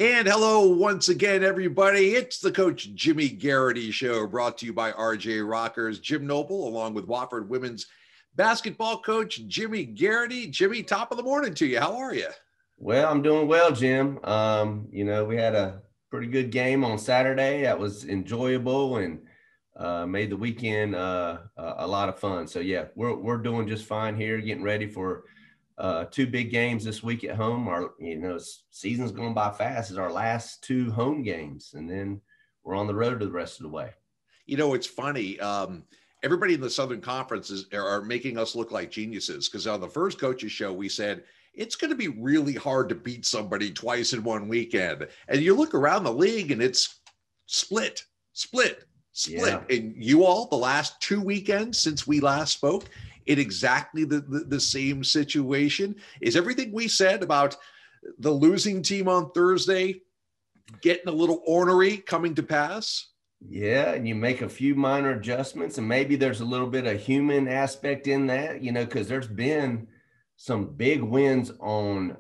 And hello once again, everybody. It's the Coach Jimmy Garrity Show, brought to you by RJ Rockers. Jim Noble, along with Wofford women's basketball coach Jimmy Garrity. Jimmy, top of the morning to you. How are you? Well, I'm doing well, Jim. We had a pretty good game on Saturday. That was enjoyable and made the weekend a lot of fun. So yeah, we're doing just fine here, getting ready for two big games this week at home. Our season's going by fast. It's our last two home games, and then we're on the road to the rest of the way. You know, it's funny. Everybody in the Southern Conference are making us look like geniuses, because on the first coaches show we said it's going to be really hard to beat somebody twice in one weekend. And you look around the league and it's split. Yeah. And you all, the last 2 weekends since we last spoke, in exactly the same situation. Is everything we said about the losing team on Thursday getting a little ornery coming to pass? Yeah, and you make a few minor adjustments, and maybe there's a little bit of human aspect in that, because there's been some big wins on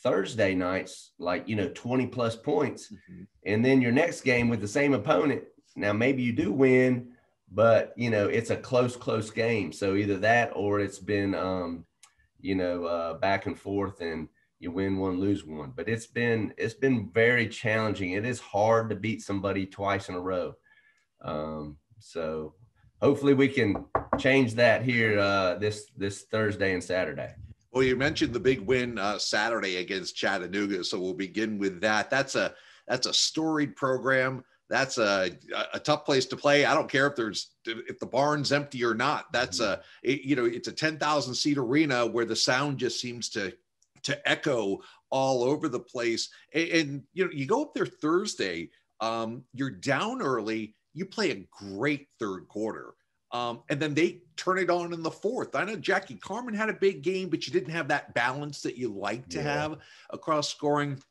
Thursday nights, like, 20 plus points. Mm-hmm. And then your next game with the same opponent, now maybe you do win, but, it's a close game. So either that or it's been, back and forth, and you win one, lose one. But it's been very challenging. It is hard to beat somebody twice in a row. So hopefully we can change that here this Thursday and Saturday. Well, you mentioned the big win Saturday against Chattanooga, so we'll begin with that. That's a storied program. That's a tough place to play. I don't care if the barn's empty or not. That's it's a 10,000 seat arena where the sound just seems to echo all over the place. And you go up there Thursday, you're down early. You play a great third quarter. And then they turn it on in the fourth. I know Jackie Carmen had a big game, but you didn't have that balance that you like to have across scoring.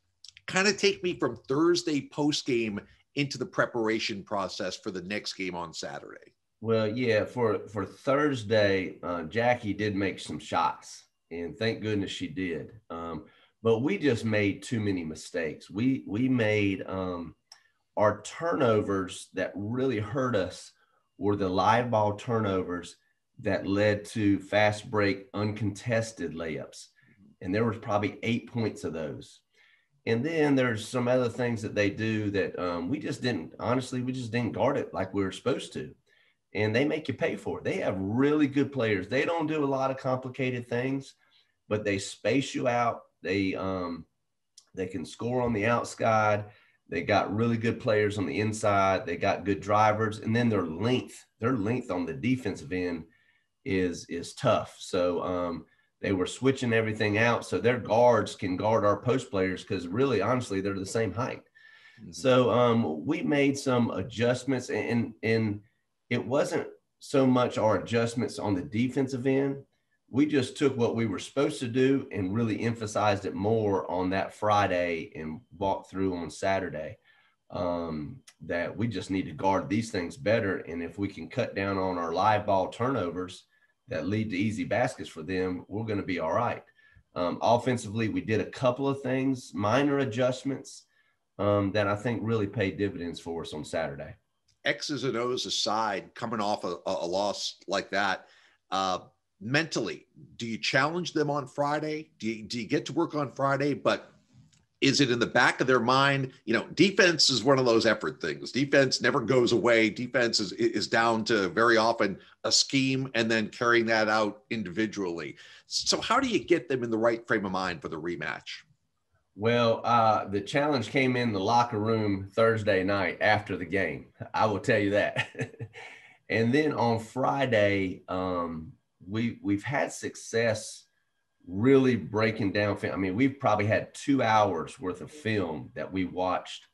Kind of take me from Thursday post game into the preparation process for the next game on Saturday. Well, yeah, for Thursday, Jackie did make some shots, and thank goodness she did. But we just made too many mistakes. We made our turnovers that really hurt us were the live ball turnovers that led to fast break uncontested layups. And there was probably 8 points of those. And then there's some other things that they do that we just didn't guard it like we were supposed to. And they make you pay for it. They have really good players. They don't do a lot of complicated things, but they space you out. They can score on the outside. They got really good players on the inside. They got good drivers. And then their length on the defensive end is tough. So they were switching everything out so their guards can guard our post players, because really, honestly, they're the same height. Mm-hmm. So we made some adjustments, and it wasn't so much our adjustments on the defensive end. We just took what we were supposed to do and really emphasized it more on that Friday and walked through on Saturday, that we just need to guard these things better. And if we can cut down on our live ball turnovers that lead to easy baskets for them, we're going to be all right. Offensively, we did a couple of things, minor adjustments that I think really paid dividends for us on Saturday. X's and O's aside, coming off a loss like that, mentally, do you challenge them on Friday? Do you get to work on Friday? But is it in the back of their mind? Defense is one of those effort things. Defense never goes away. Defense is down to very often a scheme and then carrying that out individually. So how do you get them in the right frame of mind for the rematch? Well, the challenge came in the locker room Thursday night after the game. I will tell you that. And then on Friday, we've had success really breaking down film. I mean, we've probably had 2 hours worth of film that we watched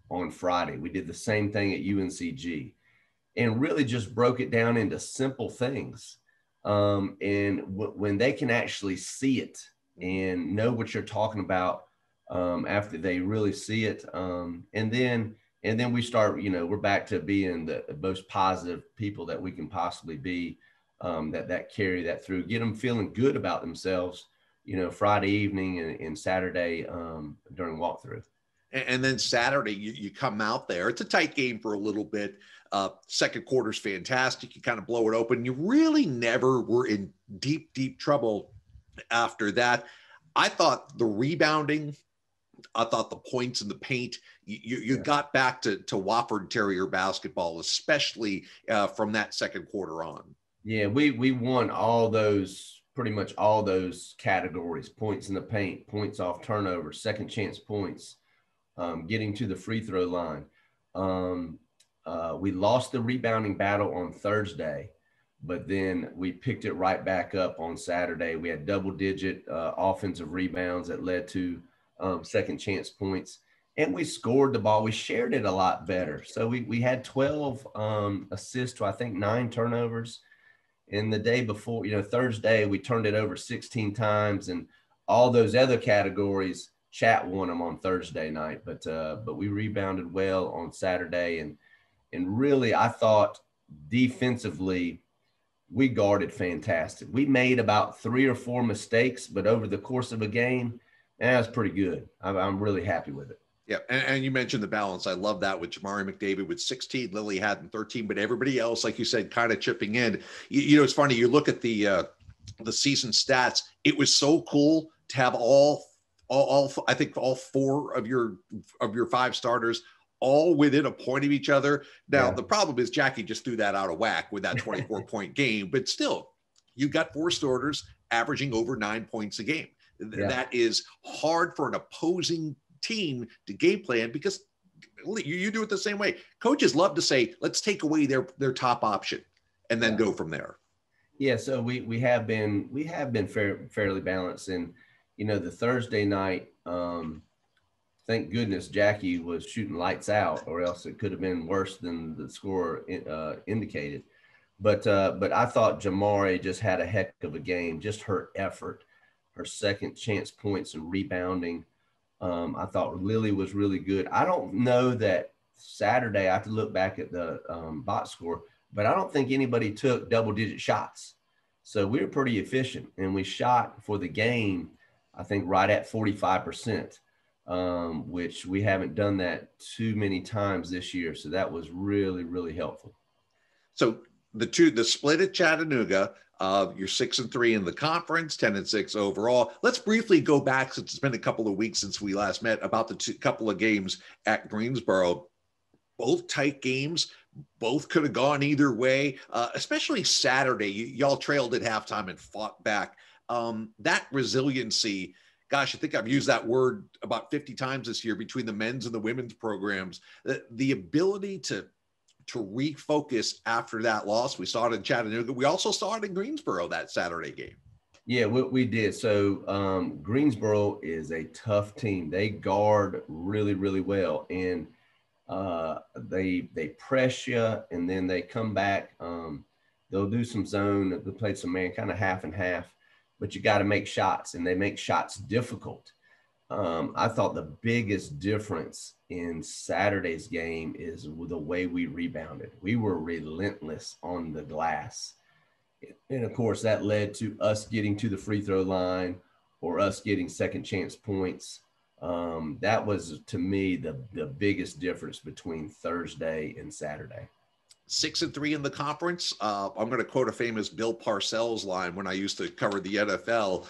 on Friday. We did the same thing at UNCG and really just broke it down into simple things. When they can actually see it and know what you're talking about after they really see it. And then we start, we're back to being the most positive people that we can possibly be. That carry that through, get them feeling good about themselves, Friday evening and Saturday during walkthrough. And then Saturday, you come out there. It's a tight game for a little bit. Second quarter's fantastic. You kind of blow it open. You really never were in deep, deep trouble after that. I thought the rebounding, I thought the points in the paint, you got back to Wofford Terrier basketball, especially from that second quarter on. Yeah, we won pretty much all those categories: points in the paint, points off turnovers, second chance points, getting to the free throw line. We lost the rebounding battle on Thursday, but then we picked it right back up on Saturday. We had double-digit offensive rebounds that led to second chance points, and we scored the ball. We shared it a lot better. So we had 12 assists to, I think, 9 turnovers. And the day before, Thursday, we turned it over 16 times, and all those other categories, Chat won them on Thursday night. But we rebounded well on Saturday, and really, I thought defensively, we guarded fantastic. We made about 3 or 4 mistakes, but over the course of a game, that was pretty good. I'm really happy with it. Yeah, and you mentioned the balance. I love that with Jamari McDavid with 16, Lily Haddon 13, but everybody else, like you said, kind of chipping in. It's funny. You look at the season stats. It was so cool to have all I think all 4 of your 5 starters all within a point of each other. Now, The problem is Jackie just threw that out of whack with that 24-point game, but still, you got 4 starters averaging over 9 points a game. That is hard for an opposing team to game plan, because you do it the same way. Coaches love to say, let's take away their top option and then go from there. Yeah, so we have been fairly balanced. And the Thursday night, thank goodness Jackie was shooting lights out, or else it could have been worse than the score indicated. But I thought Jamari just had a heck of a game. Just her effort, her second chance points and rebounding. I thought Lily was really good. I don't know that Saturday, I have to look back at the box score, but I don't think anybody took double-digit shots. So we were pretty efficient, and we shot for the game, I think, right at 45%, which we haven't done that too many times this year. So that was really, really helpful. So the split at Chattanooga, you're 6-3 in the conference, 10-6 overall. Let's briefly go back, since it's been a couple of weeks since we last met, about the couple of games at Greensboro. Both tight games, both could have gone either way, especially Saturday. Y'all trailed at halftime and fought back. That resiliency, gosh, I think I've used that word about 50 times this year between the men's and the women's programs. The ability to refocus after that loss. We saw it in Chattanooga. We also saw it in Greensboro that Saturday game. Yeah, we did. So Greensboro is a tough team. They guard really, really well. And they press you, and then they come back. They'll do some zone. They play some man, kind of half and half. But you got to make shots, and they make shots difficult. I thought the biggest difference in Saturday's game is the way we rebounded. We were relentless on the glass. And of course, that led to us getting to the free throw line or us getting second chance points. That was, to me, the biggest difference between Thursday and Saturday. 6-3 in the conference. I'm going to quote a famous Bill Parcells line when I used to cover the NFL.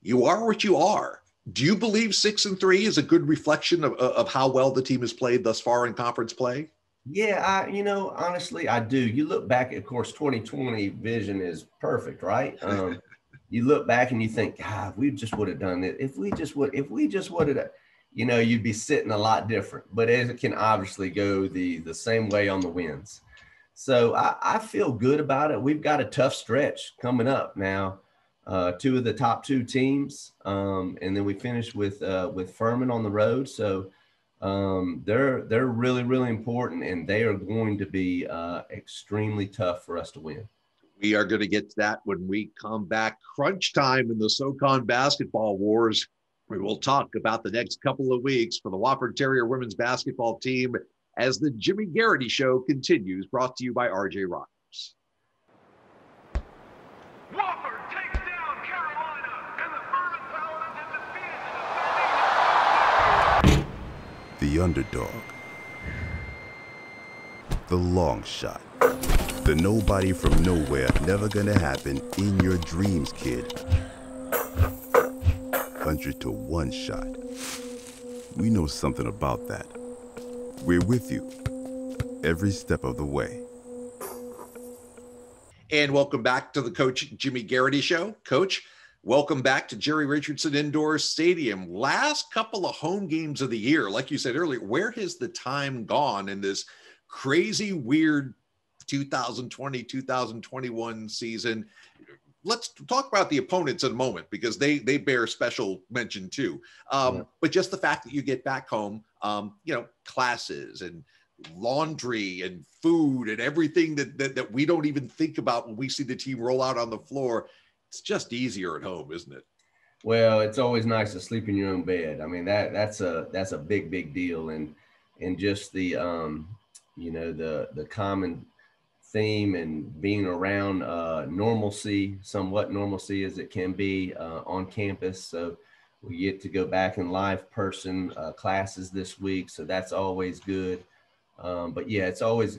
You are what you are. Do you believe 6-3 is a good reflection of how well the team has played thus far in conference play? Yeah, honestly, I do. You look back, of course, 2020 vision is perfect, right? You look back and you think, God, we just would have done it. If we just would have, you'd be sitting a lot different. But it can obviously go the same way on the wins. So I feel good about it. We've got a tough stretch coming up now. 2 of the top 2 teams, and then we finished with Furman on the road. So they're really, really important, and they are going to be extremely tough for us to win. We are going to get to that when we come back. Crunch time in the SoCon basketball wars. We will talk about the next couple of weeks for the Wofford Terrier women's basketball team as the Jimmy Garrity Show continues, brought to you by RJ Rogers. Wofford takes down Carolina, and the Furman Paladins have defeated the defending. The the underdog, the long shot, the nobody from nowhere, never gonna happen in your dreams, kid. 100 to 1 shot. We know something about that. We're with you every step of the way. And welcome back to the Coach Jimmy Garrity Show. Coach, welcome back to Jerry Richardson Indoor Stadium. Last couple of home games of the year, like you said earlier, where has the time gone in this crazy, weird 2020, 2021 season? Let's talk about the opponents in a moment, because they bear special mention too. But just the fact that you get back home, classes and laundry and food and everything that we don't even think about when we see the team roll out on the floor, it's just easier at home, isn't it? Well, it's always nice to sleep in your own bed. I mean, that's a big deal. And just the the common theme and being around somewhat normalcy as it can be on campus. So we get to go back in live person classes this week. So that's always good. But yeah, it's always,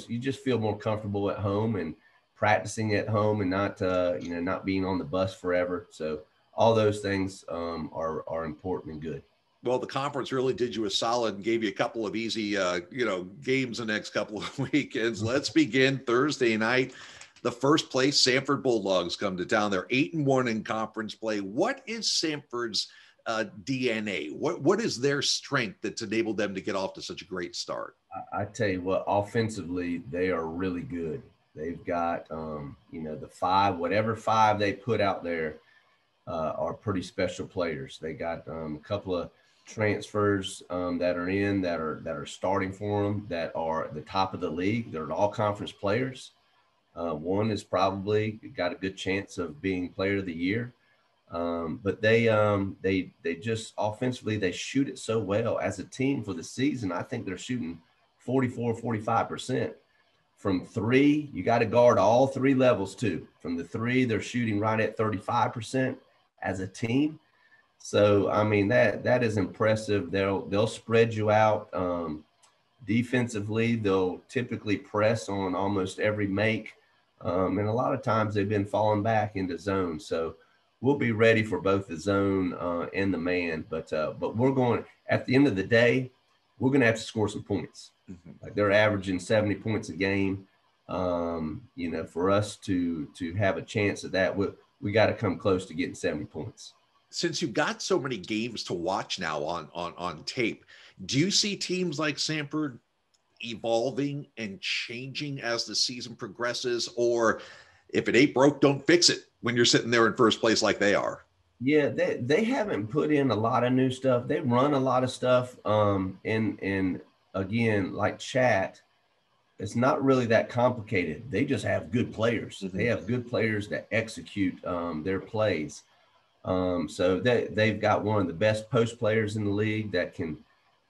you just feel more comfortable at home and practicing at home and not being on the bus forever. So all those things are important and good. Well, the conference really did you a solid and gave you a couple of easy, games the next couple of weekends. Let's begin Thursday night. The first place Samford Bulldogs come to town. They're 8-1 in conference play. What is Samford's DNA? What is their strength that's enabled them to get off to such a great start? I tell you what, offensively, they are really good. They've got, whatever five they put out there are pretty special players. They got a couple of transfers that are starting for them that are at the top of the league. They're all conference players. One is probably got a good chance of being player of the year. But they just offensively, they shoot it so well as a team for the season. I think they're shooting 45% from three. You got to guard all three levels too. From the three, they're shooting right at 35% as a team. So, I mean, that is impressive. They'll spread you out. Defensively, they'll typically press on almost every make. And a lot of times they've been falling back into zone. So we'll be ready for both the zone and the man. But we're going, at the end of the day, we're going to have to score some points. Mm-hmm. Like they're averaging 70 points a game. For us to have a chance at that, we got to come close to getting 70 points. Since you've got so many games to watch now on tape, do you see teams like Samford evolving and changing as the season progresses? Or if it ain't broke, don't fix it when you're sitting there in first place like they are? Yeah, they haven't put in a lot of new stuff. They run a lot of stuff. And again, like chat, it's not really that complicated. They just have good players. Mm-hmm. They have good players that execute their plays. So they've got one of the best post players in the league that can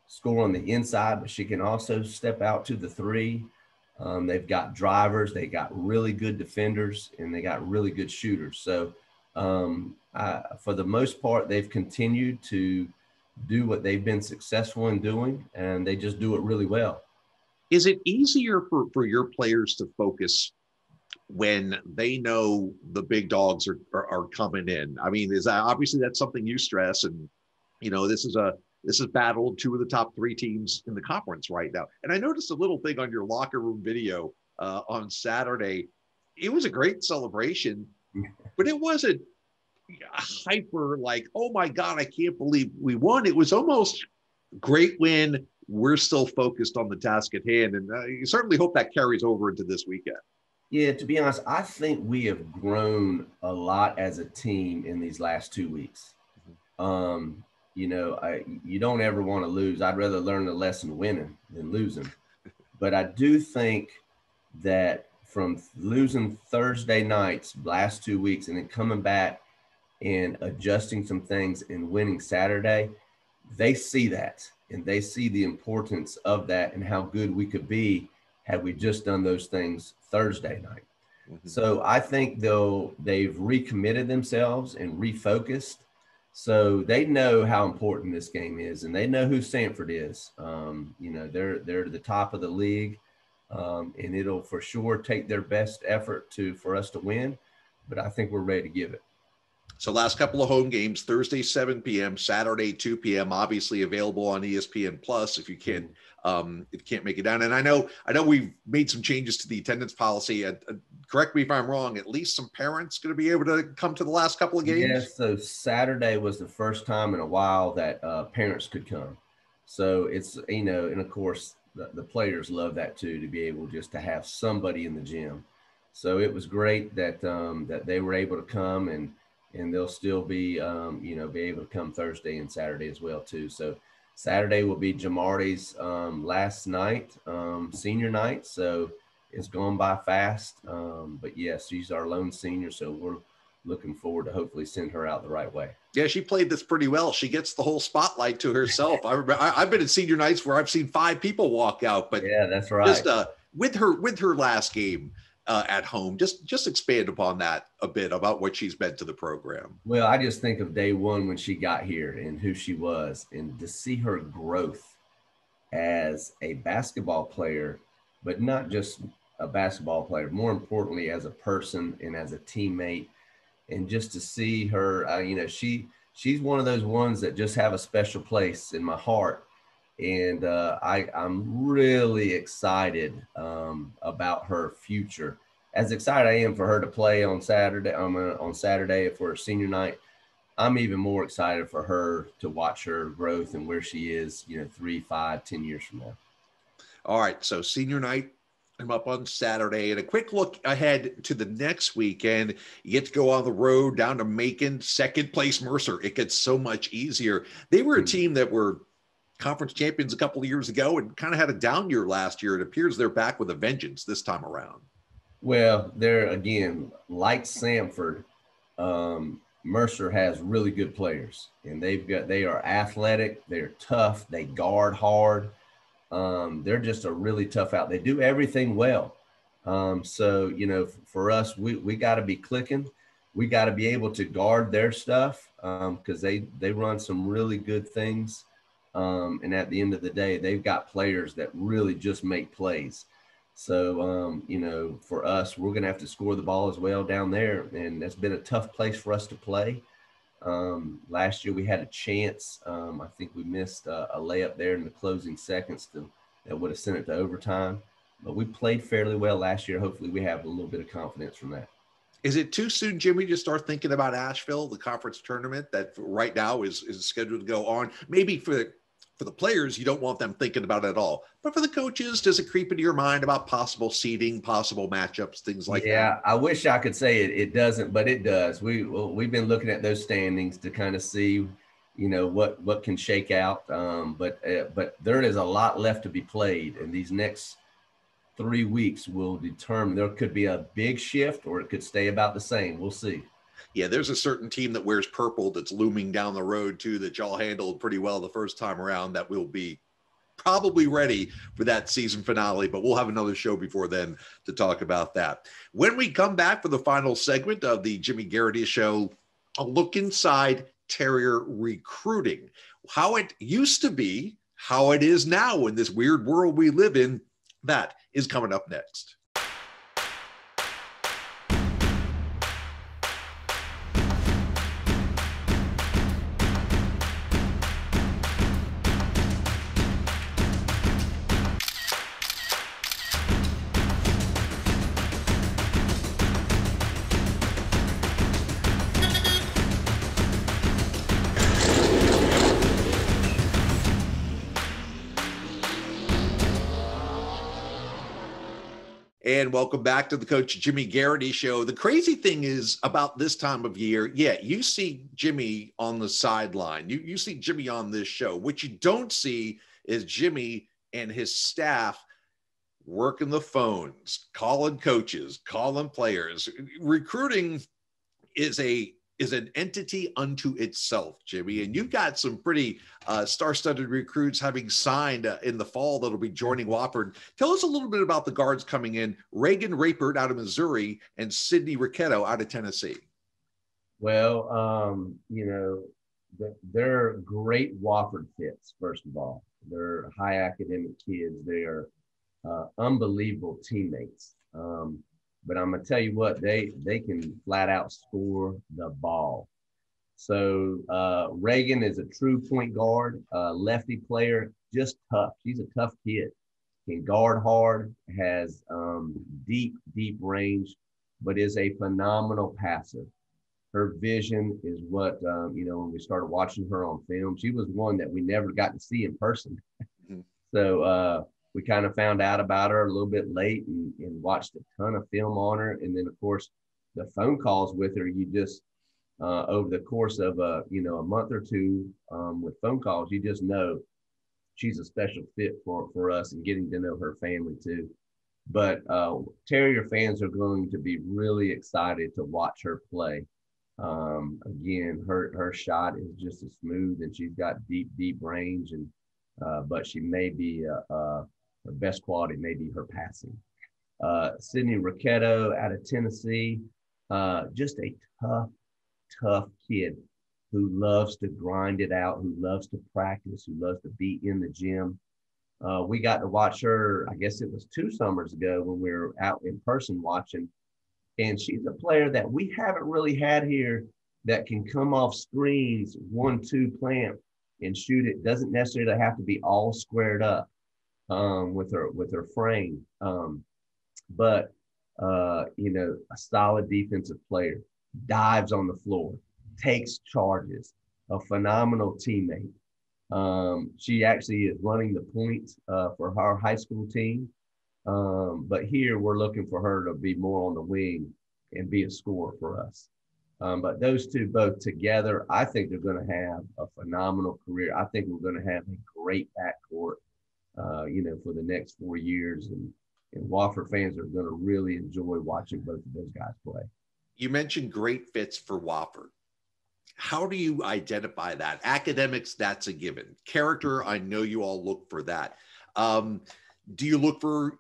score on the inside, but she can also step out to the three. They've got drivers, they got really good defenders, and they got really good shooters. So for the most part, they've continued to do what they've been successful in doing, and they just do it really well. Is it easier for your players to focus when they know the big dogs are coming in? I mean, obviously that's something you stress, and this is battled two of the top three teams in the conference right now. And I noticed a little thing on your locker room video on Saturday. It was a great celebration, but it wasn't hyper like, oh my God, I can't believe we won. It was almost great win. We're still focused on the task at hand. And you certainly hope that carries over into this weekend. Yeah, to be honest, I think we have grown a lot as a team in these last 2 weeks. Mm-hmm. You don't ever want to lose. I'd rather learn the lesson winning than losing. But I do think that from losing Thursday nights last 2 weeks and then coming back and adjusting some things and winning Saturday, they see that and they see the importance of that and how good we could be had we just done those things Thursday night. Mm-hmm. So I think they've recommitted themselves and refocused. So they know how important this game is, and they know who Samford is. You know, they're the top of the league, and it'll for sure take their best effort for us to win. But I think we're ready to give it. So last couple of home games, Thursday, 7 p.m., Saturday, 2 p.m., obviously available on ESPN Plus if you can't make it down. And I know we've made some changes to the attendance policy. Correct me if I'm wrong, at least some parents going to be able to come to the last couple of games? Yes, so Saturday was the first time in a while that parents could come. So it's, you know, and of course the players love that too, to be able just to have somebody in the gym. So it was great that that they were able to come, and they'll still be, you know, be able to come Thursday and Saturday as well too. So Saturday will be Jamarty's last night, senior night. So it's gone by fast. But yes, she's our lone senior. So we're looking forward to hopefully send her out the right way. Yeah, she played this pretty well. She gets the whole spotlight to herself. I remember I've been at senior nights where I've seen 5 people walk out, but yeah, that's right. Just with her last game at home, just expand upon that a bit about what she's meant to the program. Well, I just think of day one when she got here and who she was, and to see her growth as a basketball player, but not just a basketball player, more importantly, as a person and as a teammate. And just to see her, you know, she's one of those ones that just have a special place in my heart. And I'm really excited about her future. As excited I am for her to play on Saturday for her senior night, I'm even more excited for her to watch her growth and where she is, you know, 3, 5, 10 years from now. All right, so senior night, I'm up on Saturday, and a quick look ahead to the next weekend. You get to go on the road down to Macon, second place Mercer. It gets so much easier. They were a team that were conference champions a couple of years ago and kind of had a down year last year. It appears they're back with a vengeance this time around. Well, they're, again, like Samford, Mercer has really good players, and they are athletic, they're tough, they guard hard. They're just a really tough out. They do everything well. So, you know, for us, we got to be clicking. We got to be able to guard their stuff because they run some really good things. And at the end of the day, they've got players that really just make plays. So, you know, for us, we're going to have to score the ball as well down there. And that's been a tough place for us to play. Last year we had a chance. I think we missed a layup there in the closing seconds that would have sent it to overtime. But we played fairly well last year. Hopefully we have a little bit of confidence from that. Is it too soon, Jimmy, to start thinking about Asheville, the conference tournament that right now is scheduled to go on? Maybe for the players, you don't want them thinking about it at all. But for the coaches, does it creep into your mind about possible seeding, possible matchups, things like that? Yeah, I wish I could say it doesn't, but it does. We've been looking at those standings to kind of see, you know, what can shake out. But there is a lot left to be played, and these next 3 weeks will determine. There could be a big shift, or it could stay about the same. We'll see. Yeah, there's a certain team that wears purple that's looming down the road too that y'all handled pretty well the first time around that will be probably ready for that season finale, but we'll have another show before then to talk about that. When we come back for the final segment of the Jimmy Garrity Show, a look inside Terrier recruiting, how it used to be, how it is now in this weird world we live in, that is coming up next. And welcome back to the Coach Jimmy Garrity Show. The crazy thing is about this time of year, yeah, you see Jimmy on the sideline. You see Jimmy on this show. What you don't see is Jimmy and his staff working the phones, calling coaches, calling players. Recruiting is an entity unto itself, Jimmy. And you've got some pretty star-studded recruits having signed in the fall that'll be joining Wofford. Tell us a little bit about the guards coming in. Reagan Rapert out of Missouri and Sydney Raquetto out of Tennessee. Well, you know, They're great Wofford fits, first of all. They're high academic kids. They are unbelievable teammates. But I'm gonna tell you what, they can flat out score the ball. So Reagan is a true point guard, lefty player, just tough. She's a tough kid. Can guard hard, has deep range, but is a phenomenal passer. Her vision is what, when we started watching her on film, she was one that we never got to see in person. Mm-hmm. So we kind of found out about her a little bit late and watched a ton of film on her. And then, of course, the phone calls with her, you just, over the course of, a month or two with phone calls, you just know she's a special fit for us and getting to know her family too. But Terrier fans are going to be really excited to watch her play. Again, her shot is just as smooth, and she's got deep range, and but she may be her best quality may be her passing. Sydney Raquetto out of Tennessee, just a tough kid who loves to grind it out, who loves to practice, who loves to be in the gym. We got to watch her, I guess it was 2 summers ago when we were out in person watching. And she's a player that we haven't really had here that can come off screens, 1-2 plant and shoot it. Doesn't necessarily have to be all squared up with her frame. But a solid defensive player, dives on the floor, takes charges, a phenomenal teammate. She actually is running the point for our high school team. But here we're looking for her to be more on the wing and be a scorer for us. But those two both together, I think they're going to have a phenomenal career. I think we're going to have a great backcourt, for the next 4 years. And Wofford fans are going to really enjoy watching both of those guys play. You mentioned great fits for Wofford. How do you identify that? Academics, that's a given. Character, I know you all look for that. Do you look for,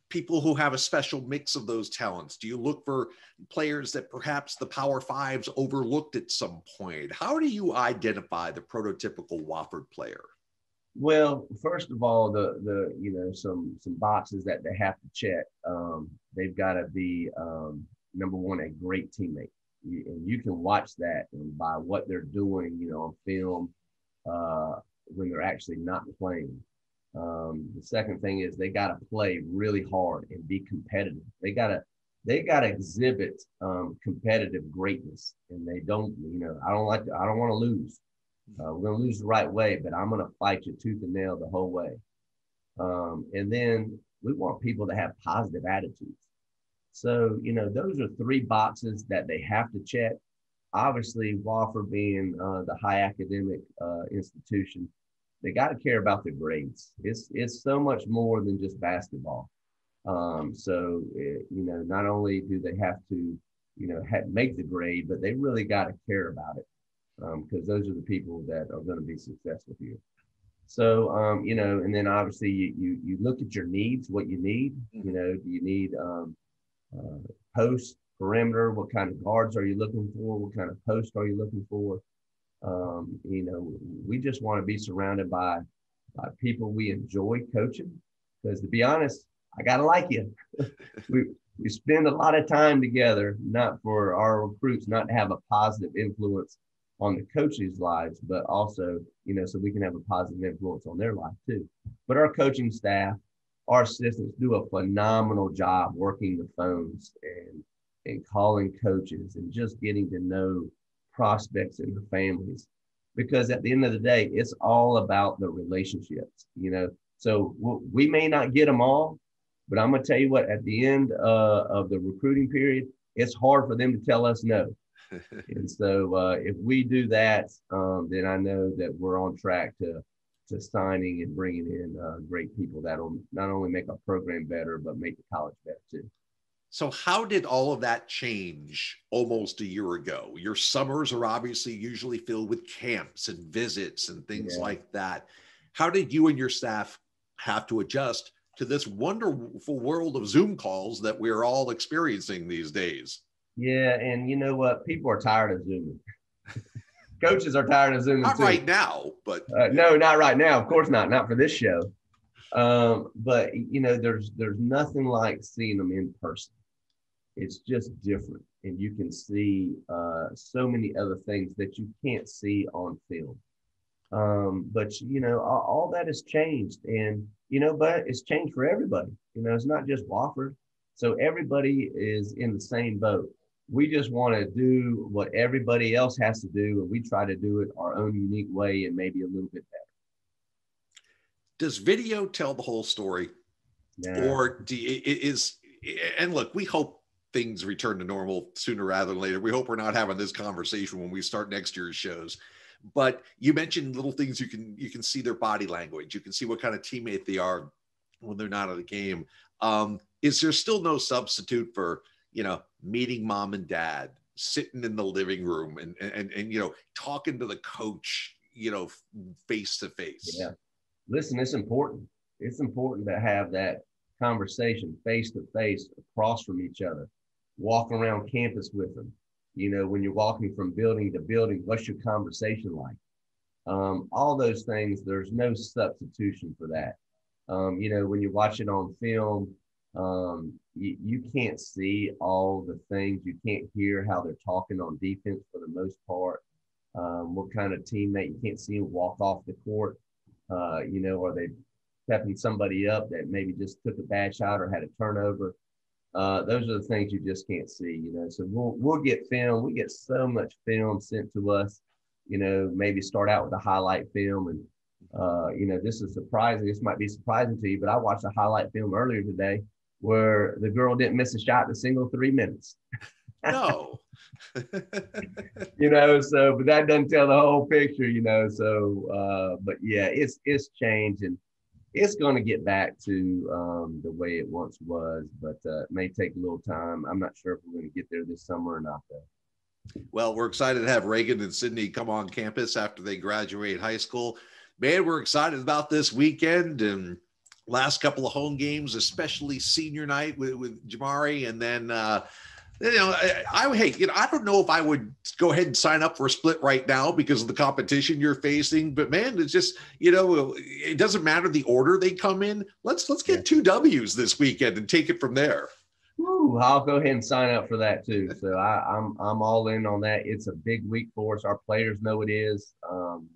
people who have a special mix of those talents? Do you look for players that perhaps the Power Fives overlooked at some point? How do you identify the prototypical Wofford player? Well, first of all, some boxes that they have to check. They've got to be, number one, a great teammate. And you can watch that by what they're doing, on film when they're actually not playing. The second thing is they got to play really hard and be competitive. They got to exhibit competitive greatness, and they don't. I don't want to lose. We're going to lose the right way, but I'm going to fight you tooth and nail the whole way. And then we want people to have positive attitudes. So, those are 3 boxes that they have to check. Obviously, Wofford being the high academic institution, they got to care about their grades. It's so much more than just basketball. So, not only do they have to, make the grade, but they really got to care about it because those are the people that are going to be successful here. So, and then obviously you look at your needs, what you need. Do you need post, perimeter? What kind of guards are you looking for? What kind of post are you looking for? We just want to be surrounded by people we enjoy coaching, because to be honest, I gotta like you. we spend a lot of time together, not for our recruits not to have a positive influence on the coaches' lives, but also, so we can have a positive influence on their life too. But our coaching staff, our assistants do a phenomenal job working the phones and calling coaches and just getting to know prospects and their families, because at the end of the day, it's all about the relationships, so we may not get them all, but I'm going to tell you what, at the end of the recruiting period, it's hard for them to tell us no. And so if we do that, then I know that we're on track to signing and bringing in great people that'll not only make our program better, but make the college better too. So how did all of that change almost a year ago? Your summers are obviously usually filled with camps and visits and things like that. How did you and your staff have to adjust to this wonderful world of Zoom calls that we're all experiencing these days? Yeah, and you know what? People are tired of Zooming. Coaches are tired of Zooming Not too. right now, but no, not right now. Of course not for this show. But there's nothing like seeing them in person. It's just different, and you can see so many other things that you can't see on film. But all that has changed, and but it's changed for everybody. It's not just Wofford, so everybody is in the same boat. We just want to do what everybody else has to do, and we try to do it our own unique way and maybe a little bit better. Does video tell the whole story? Yeah. Or and look, we hope things return to normal sooner rather than later. We hope we're not having this conversation when we start next year's shows. But you mentioned little things you can see their body language. You can see what kind of teammate they are when they're not at a game. Is there still no substitute for, meeting mom and dad, sitting in the living room and talking to the coach, face to face? Yeah. Listen, it's important. It's important to have that conversation face to face across from each other. Walk around campus with them. When you're walking from building to building, what's your conversation like? All those things, there's no substitution for that. When you watch it on film, you can't see all the things. You can't hear how they're talking on defense for the most part. What kind of teammate, you can't see them walk off the court. Are they pepping somebody up that maybe just took a bad shot or had a turnover? Those are the things you just can't see, So we'll get film. We get so much film sent to us, maybe start out with a highlight film. And, this is surprising. This might be surprising to you, but I watched a highlight film earlier today where the girl didn't miss a shot in a single 3 minutes. No. But that doesn't tell the whole picture, but yeah, it's changed, and it's going to get back to the way it once was, but it may take a little time. I'm not sure if we're going to get there this summer or not, though. Well, we're excited to have Reagan and Sydney come on campus after they graduate high school. Man, we're excited about this weekend and last couple of home games, especially senior night with Jamari, and then I don't know if I would go ahead and sign up for a split right now because of the competition you're facing, but man, it's just, it doesn't matter the order they come in. Let's get 2 W's this weekend and take it from there. Woo, I'll go ahead and sign up for that too. So I'm all in on that. It's a big week for us. Our players know it is.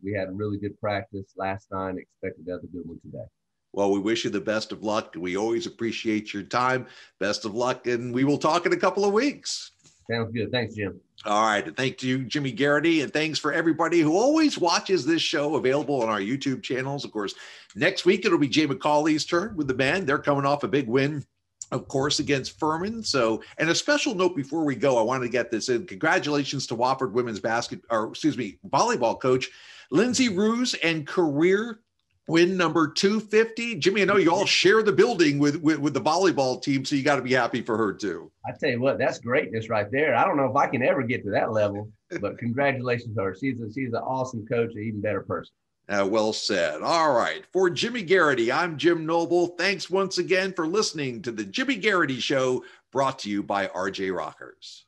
We had a really good practice last night. Expected another good one today. Well, we wish you the best of luck. We always appreciate your time. Best of luck, and we will talk in a couple of weeks. Sounds good. Thanks, Jim. All right. And thank you, Jimmy Garrity. And thanks for everybody who always watches this show, available on our YouTube channels. Of course, next week, it'll be Jay McCauley's turn with the band. They're coming off a big win, of course, against Furman. So, and a special note before we go, I wanted to get this in. Congratulations to Wofford women's volleyball coach, Lindsay Ruse, and career win number 250. Jimmy, I know you all share the building with the volleyball team, so you got to be happy for her too. I tell you what, that's greatness right there. I don't know if I can ever get to that level, but congratulations to her. She's an awesome coach, an even better person. Well said. All right. For Jimmy Garrity, I'm Jim Noble. Thanks once again for listening to the Jimmy Garrity Show, brought to you by RJ Rockers.